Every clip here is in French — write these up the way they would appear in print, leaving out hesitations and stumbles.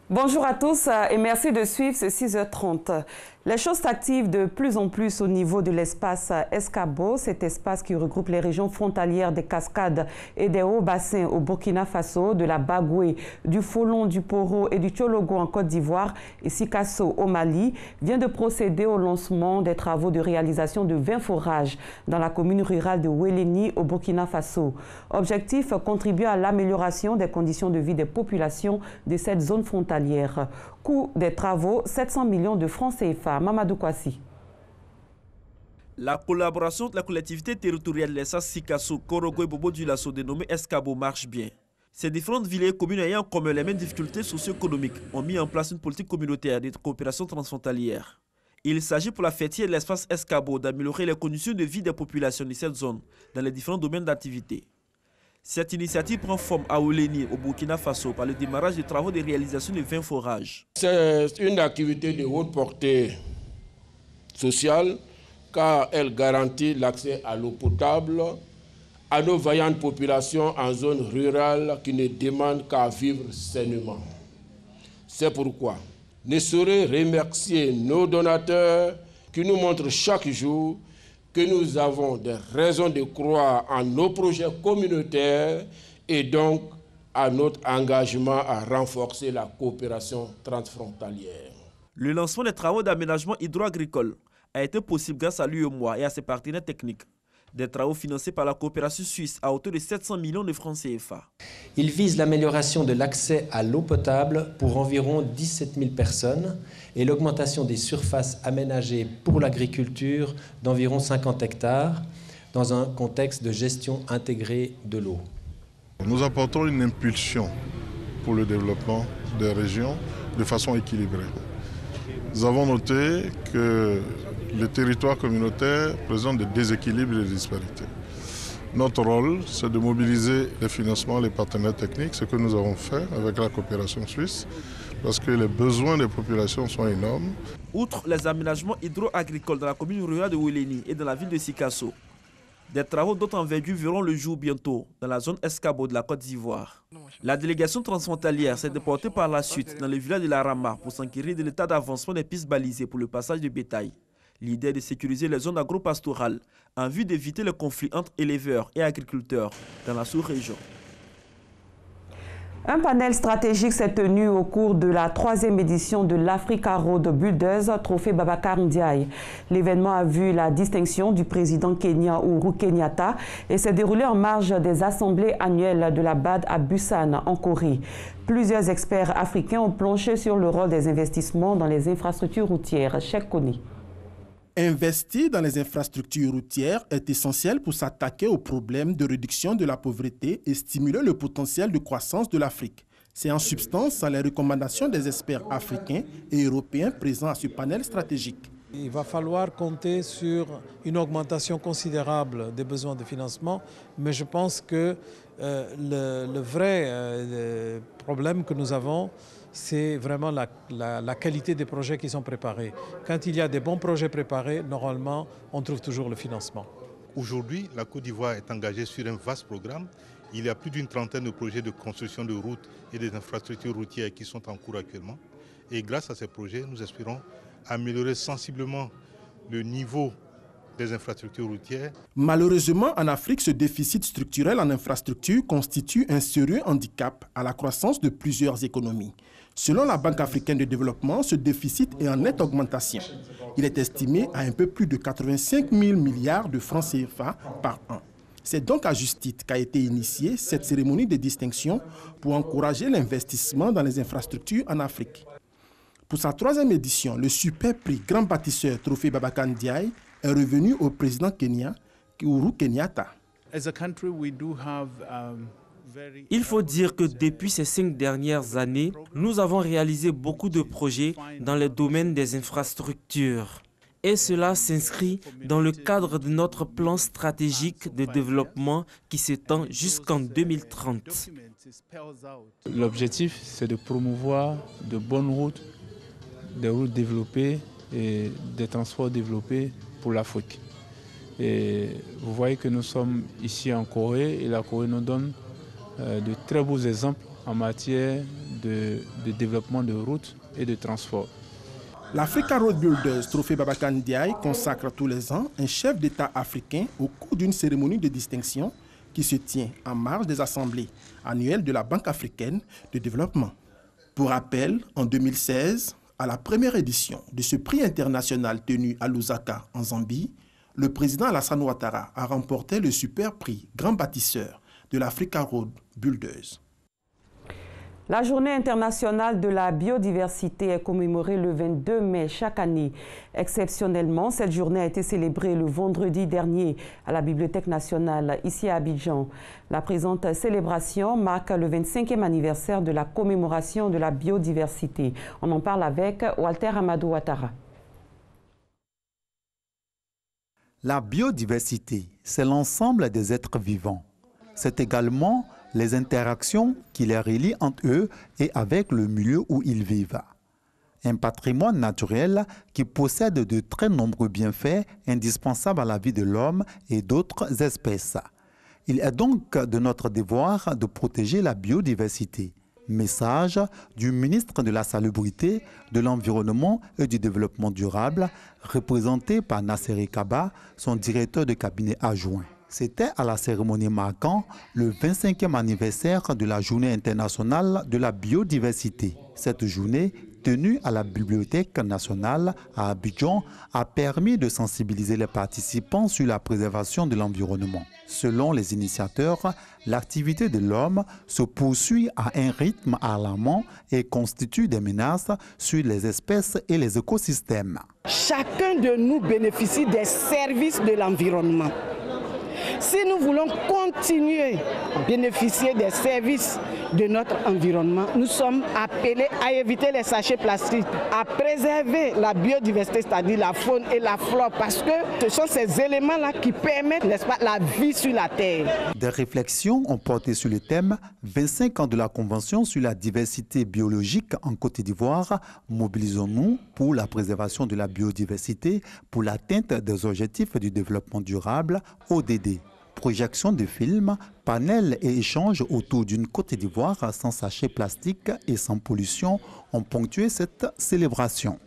Bonjour à tous et merci de suivre ce 6h30. Les choses s'activent de plus en plus au niveau de l'espace Escabo, cet espace qui regroupe les régions frontalières des Cascades et des hauts bassins au Burkina Faso, de la Bagoué, du Folon, du Poro et du Tchologo en Côte d'Ivoire et Sikasso au Mali, vient de procéder au lancement des travaux de réalisation de 20 forages dans la commune rurale de Ouéléni au Burkina Faso. Objectif, contribuer à l'amélioration des conditions de vie des populations de cette zone frontalière. Coût des travaux, 700 millions de francs CFA. Mamadou Kwasi. La collaboration de la collectivité territoriale de l'Essas Sikasso, Korogo et Bobo Dioulasso, dénommée Escabo, marche bien. Ces différentes villes et communes ayant comme les mêmes difficultés socio-économiques ont mis en place une politique communautaire de coopération transfrontalière. Il s'agit pour la fêtière de l'espace Escabo d'améliorer les conditions de vie des populations de cette zone dans les différents domaines d'activité. Cette initiative prend forme à Ouéléni, au Burkina Faso, par le démarrage des travaux de réalisation de 20 forages. C'est une activité de haute portée sociale, car elle garantit l'accès à l'eau potable à nos vaillantes populations en zone rurale qui ne demandent qu'à vivre sainement. C'est pourquoi ne saurais remercier nos donateurs qui nous montrent chaque jour que nous avons des raisons de croire en nos projets communautaires et donc à notre engagement à renforcer la coopération transfrontalière. Le lancement des travaux d'aménagement hydro-agricole a été possible grâce à l'UEMOA et à ses partenaires techniques. Des travaux financés par la coopération suisse à hauteur de 700 millions de francs CFA. Il vise l'amélioration de l'accès à l'eau potable pour environ 17 000 personnes et l'augmentation des surfaces aménagées pour l'agriculture d'environ 50 hectares dans un contexte de gestion intégrée de l'eau. Nous apportons une impulsion pour le développement des régions de façon équilibrée. Nous avons noté que les territoires communautaires présentent des déséquilibres et des disparités. Notre rôle, c'est de mobiliser les financements, les partenaires techniques, ce que nous avons fait avec la coopération suisse, parce que les besoins des populations sont énormes. Outre les aménagements hydro-agricoles dans la commune rurale de Ouéléni et dans la ville de Sikasso, des travaux d'autre envergure verront le jour bientôt dans la zone Escabo de la Côte d'Ivoire. La délégation transfrontalière s'est déportée par la suite dans le village de la Rama pour s'enquérir de l'état d'avancement des pistes balisées pour le passage de bétail. L'idée est de sécuriser les zones agro-pastorales en vue d'éviter les conflits entre éleveurs et agriculteurs dans la sous-région. Un panel stratégique s'est tenu au cours de la 3e édition de l'Africa Road Builders Trophée Babacar Ndiaye. L'événement a vu la distinction du président Kenya Uhuru Kenyatta et s'est déroulé en marge des assemblées annuelles de la BAD à Busan, en Corée. Plusieurs experts africains ont planché sur le rôle des investissements dans les infrastructures routières. Cheikh Kony. Investir dans les infrastructures routières est essentiel pour s'attaquer aux problèmes de réduction de la pauvreté et stimuler le potentiel de croissance de l'Afrique. C'est en substance les recommandations des experts africains et européens présents à ce panel stratégique. Il va falloir compter sur une augmentation considérable des besoins de financement, mais je pense que le vrai problème que nous avons, c'est vraiment la qualité des projets qui sont préparés. Quand il y a des bons projets préparés, normalement, on trouve toujours le financement. Aujourd'hui, la Côte d'Ivoire est engagée sur un vaste programme. Il y a plus d'une trentaine de projets de construction de routes et des infrastructures routières qui sont en cours actuellement. Et grâce à ces projets, nous espérons améliorer sensiblement le niveau des infrastructures routières. Malheureusement, en Afrique, ce déficit structurel en infrastructures constitue un sérieux handicap à la croissance de plusieurs économies. Selon la Banque africaine de développement, ce déficit est en nette augmentation. Il est estimé à un peu plus de 85 000 milliards de francs CFA par an. C'est donc à juste titre qu'a été initiée cette cérémonie de distinction pour encourager l'investissement dans les infrastructures en Afrique. Pour sa 3e édition, le super prix Grand Bâtisseur Trophée Babacar Ndiaye est revenu au président Kenya, Uhuru Kenyatta. Il faut dire que depuis ces 5 dernières années, nous avons réalisé beaucoup de projets dans le domaine des infrastructures. Et cela s'inscrit dans le cadre de notre plan stratégique de développement qui s'étend jusqu'en 2030. L'objectif, c'est de promouvoir de bonnes routes, des routes développées et des transports développés pour l'Afrique. Et vous voyez que nous sommes ici en Corée et la Corée nous donne de très beaux exemples en matière de développement de routes et de transport. L'Africa Road Builders Trophée Babacar Ndiaye consacre tous les ans un chef d'État africain au cours d'une cérémonie de distinction qui se tient en marge des assemblées annuelles de la Banque africaine de développement. Pour rappel, en 2016, à la première édition de ce prix international tenu à Lusaka, en Zambie, le président Alassane Ouattara a remporté le super prix Grand bâtisseur de l'Africa Road Builders. La journée internationale de la biodiversité est commémorée le 22 mai chaque année. Exceptionnellement, cette journée a été célébrée le vendredi dernier à la Bibliothèque nationale ici à Abidjan. La présente célébration marque le 25e anniversaire de la commémoration de la biodiversité. On en parle avec Walter Amadou Ouattara. La biodiversité, c'est l'ensemble des êtres vivants. C'est également les interactions qui les relient entre eux et avec le milieu où ils vivent. Un patrimoine naturel qui possède de très nombreux bienfaits indispensables à la vie de l'homme et d'autres espèces. Il est donc de notre devoir de protéger la biodiversité. Message du ministre de la Salubrité, de l'Environnement et du Développement durable, représenté par Nasseri Kaba, son directeur de cabinet adjoint. C'était à la cérémonie marquant le 25e anniversaire de la Journée internationale de la biodiversité. Cette journée, tenue à la Bibliothèque nationale à Abidjan, a permis de sensibiliser les participants sur la préservation de l'environnement. Selon les initiateurs, l'activité de l'homme se poursuit à un rythme alarmant et constitue des menaces sur les espèces et les écosystèmes. Chacun de nous bénéficie des services de l'environnement. Si nous voulons continuer à bénéficier des services de notre environnement, nous sommes appelés à éviter les sachets plastiques, à préserver la biodiversité, c'est-à-dire la faune et la flore, parce que ce sont ces éléments-là qui permettent, n'est-ce pas, la vie sur la Terre. Des réflexions ont porté sur le thème 25 ans de la Convention sur la diversité biologique en Côte d'Ivoire. Mobilisons-nous pour la préservation de la biodiversité pour l'atteinte des objectifs du développement durable, ODD. Projection de films, panels et échanges autour d'une Côte d'Ivoire sans sachets plastiques et sans pollution ont ponctué cette célébration.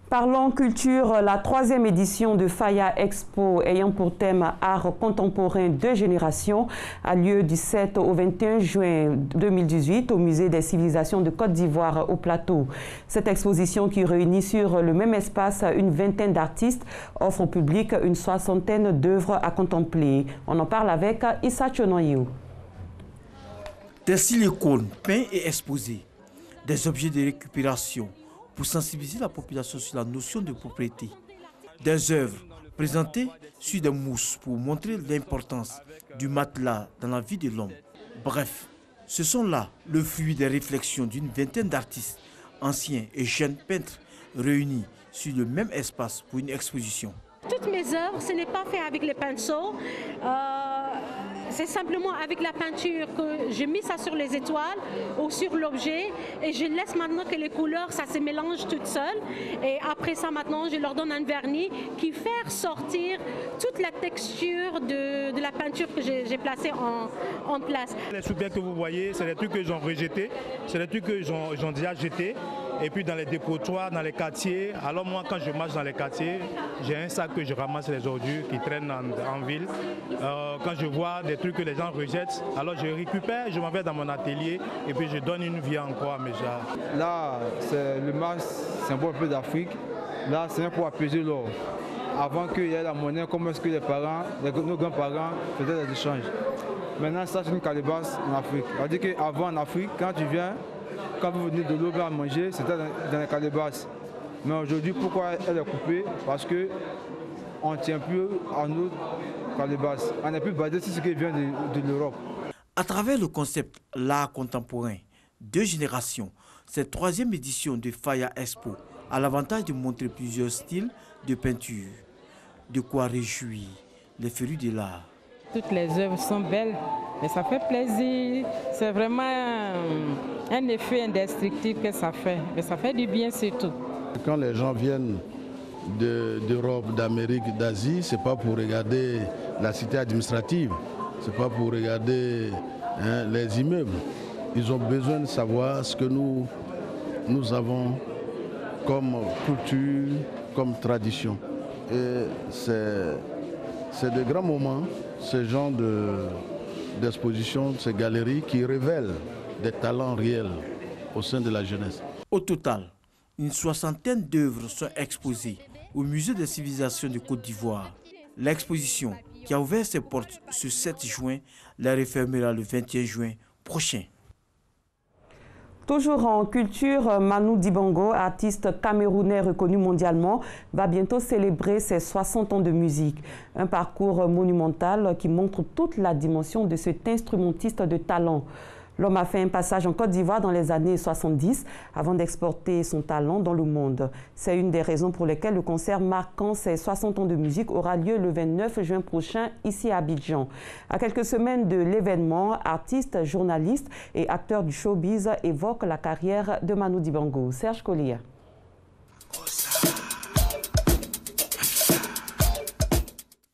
Parlons culture, la 3e édition de Faya Expo ayant pour thème Art contemporain de génération a lieu du 7 au 21 juin 2018 au Musée des civilisations de Côte d'Ivoire au Plateau. Cette exposition qui réunit sur le même espace une vingtaine d'artistes offre au public une 60aine d'œuvres à contempler. On en parle avec Issa Chonoyou. Des silicones peints et exposés, des objets de récupération, pour sensibiliser la population sur la notion de propriété. Des œuvres présentées sur des mousses pour montrer l'importance du matelas dans la vie de l'homme. Bref, ce sont là le fruit des réflexions d'une vingtaine d'artistes, anciens et jeunes peintres, réunis sur le même espace pour une exposition. Toutes mes œuvres, ce n'est pas fait avec les pinceaux. C'est simplement avec la peinture que j'ai mis ça sur les étoiles ou sur l'objet et je laisse maintenant que les couleurs, ça se mélange toutes seules. Et après ça, maintenant, je leur donne un vernis qui fait ressortir toute la texture de la peinture que j'ai placée en place. Les soupers que vous voyez, c'est des trucs que j'ont rejetés, c'est des trucs que j'ont déjà jetés. Et puis dans les dépotoirs, dans les quartiers, alors moi quand je marche dans les quartiers, j'ai un sac que je ramasse les ordures qui traînent en ville. Quand je vois des trucs que les gens rejettent, alors je récupère, je m'en vais dans mon atelier et puis je donne une vie encore à mes gens. Là, c'est le masque, symbole un peu d'Afrique. Là, c'est un pour apaiser l'or. Avant qu'il y ait la monnaie, comment est-ce que les parents, nos grands-parents faisaient des échanges. Maintenant, ça c'est une calebasse en Afrique. C'est-à-dire qu'avant en Afrique, quand tu viens, quand vous venez de l'eau à manger, c'était dans les calebasses. Mais aujourd'hui, pourquoi elle est coupée? Parce qu'on ne tient plus à nos calebasses. On n'est plus basé sur ce qui vient de l'Europe. À travers le concept l'art contemporain de génération, cette 3e édition de Faya Expo a l'avantage de montrer plusieurs styles de peinture. De quoi réjouir les férus de l'art. Toutes les œuvres sont belles, mais ça fait plaisir. C'est vraiment un effet indestructible que ça fait, mais ça fait du bien surtout. Quand les gens viennent d'Europe, d'Amérique, d'Asie, ce n'est pas pour regarder la cité administrative, ce n'est pas pour regarder les immeubles. Ils ont besoin de savoir ce que nous avons comme culture, comme tradition. Et c'est de grands moments, ce genre d'exposition, ces galeries qui révèlent des talents réels au sein de la jeunesse. Au total, une soixantaine d'œuvres sont exposées au Musée des civilisations de Côte d'Ivoire. L'exposition, qui a ouvert ses portes ce 7 juin, la refermera le 21 juin prochain. Toujours en culture, Manu Dibango, artiste camerounais reconnu mondialement, va bientôt célébrer ses 60 ans de musique. Un parcours monumental qui montre toute la dimension de cet instrumentiste de talent. L'homme a fait un passage en Côte d'Ivoire dans les années 70 avant d'exporter son talent dans le monde. C'est une des raisons pour lesquelles le concert marquant ses 60 ans de musique aura lieu le 29 juin prochain ici à Abidjan. À quelques semaines de l'événement, artistes, journalistes et acteurs du showbiz évoquent la carrière de Manu Dibango. Serge Collier.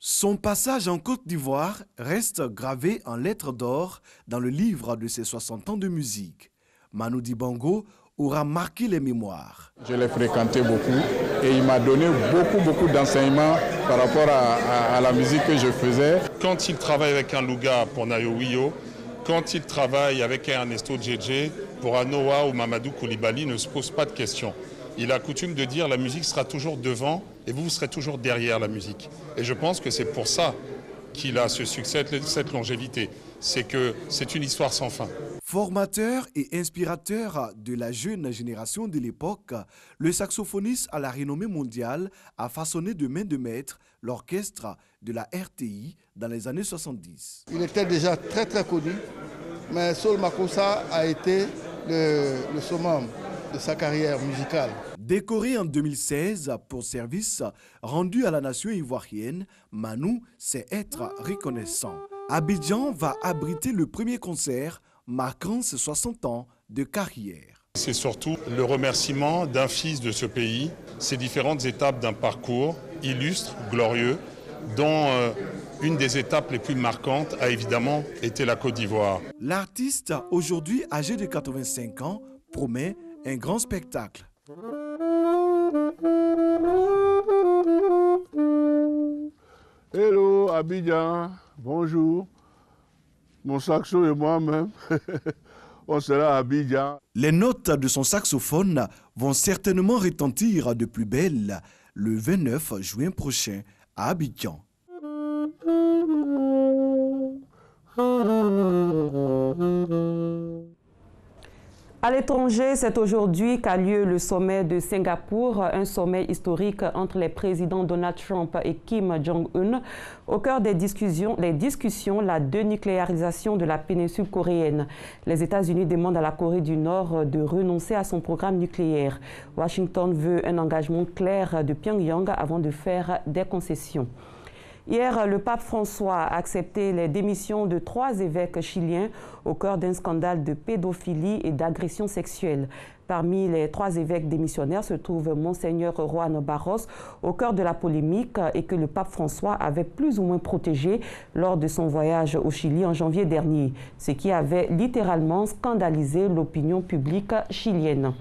Son passage en Côte d'Ivoire reste gravé en lettres d'or dans le livre de ses 60 ans de musique. Manu Dibango aura marqué les mémoires. Je l'ai fréquenté beaucoup et il m'a donné beaucoup d'enseignements par rapport à la musique que je faisais. Quand il travaille avec un Louga pour Nayo Wiyo, quand il travaille avec un Ernesto Djedje pour Anoa ou Mamadou Koulibaly, ne se pose pas de questions. Il a coutume de dire la musique sera toujours devant et vous serez toujours derrière la musique. Et je pense que c'est pour ça qu'il a ce succès, cette longévité. C'est que c'est une histoire sans fin. Formateur et inspirateur de la jeune génération de l'époque, le saxophoniste à la renommée mondiale a façonné de main de maître l'orchestre de la RTI dans les années 70. Il était déjà très connu, mais Saul Makossa a été le summum de sa carrière musicale. Décoré en 2016 pour service rendu à la nation ivoirienne, Manu sait être reconnaissant. Abidjan va abriter le premier concert marquant ses 60 ans de carrière. C'est surtout le remerciement d'un fils de ce pays, ces différentes étapes d'un parcours illustre, glorieux, dont une des étapes les plus marquantes a évidemment été la Côte d'Ivoire. L'artiste, aujourd'hui âgé de 85 ans, promet un grand spectacle. Hello Abidjan, bonjour. Mon saxo et moi-même, on sera à Abidjan. Les notes de son saxophone vont certainement retentir de plus belle le 29 juin prochain à Abidjan. À l'étranger, c'est aujourd'hui qu'a lieu le sommet de Singapour, un sommet historique entre les présidents Donald Trump et Kim Jong-un. Au cœur des discussions, la dénucléarisation de la péninsule coréenne. Les États-Unis demandent à la Corée du Nord de renoncer à son programme nucléaire. Washington veut un engagement clair de Pyongyang avant de faire des concessions. Hier, le pape François a accepté les démissions de 3 évêques chiliens au cœur d'un scandale de pédophilie et d'agression sexuelle. Parmi les 3 évêques démissionnaires se trouve Monseigneur Juan Barros, au cœur de la polémique et que le pape François avait plus ou moins protégé lors de son voyage au Chili en janvier dernier, ce qui avait littéralement scandalisé l'opinion publique chilienne.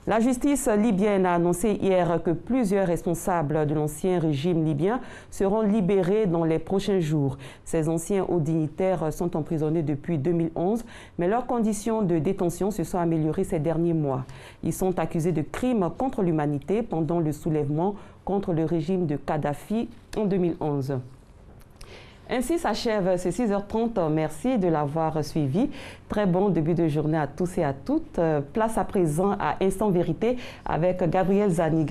La justice libyenne a annoncé hier que plusieurs responsables de l'ancien régime libyen seront libérés dans les prochains jours. Ces anciens hauts dignitaires sont emprisonnés depuis 2011, mais leurs conditions de détention se sont améliorées ces derniers mois. Ils sont accusés de crimes contre l'humanité pendant le soulèvement contre le régime de Kadhafi en 2011. Ainsi s'achève ce 6h30. Merci de l'avoir suivi. Très bon début de journée à tous et à toutes. Place à présent à Instant Vérité avec Gabriel Zani.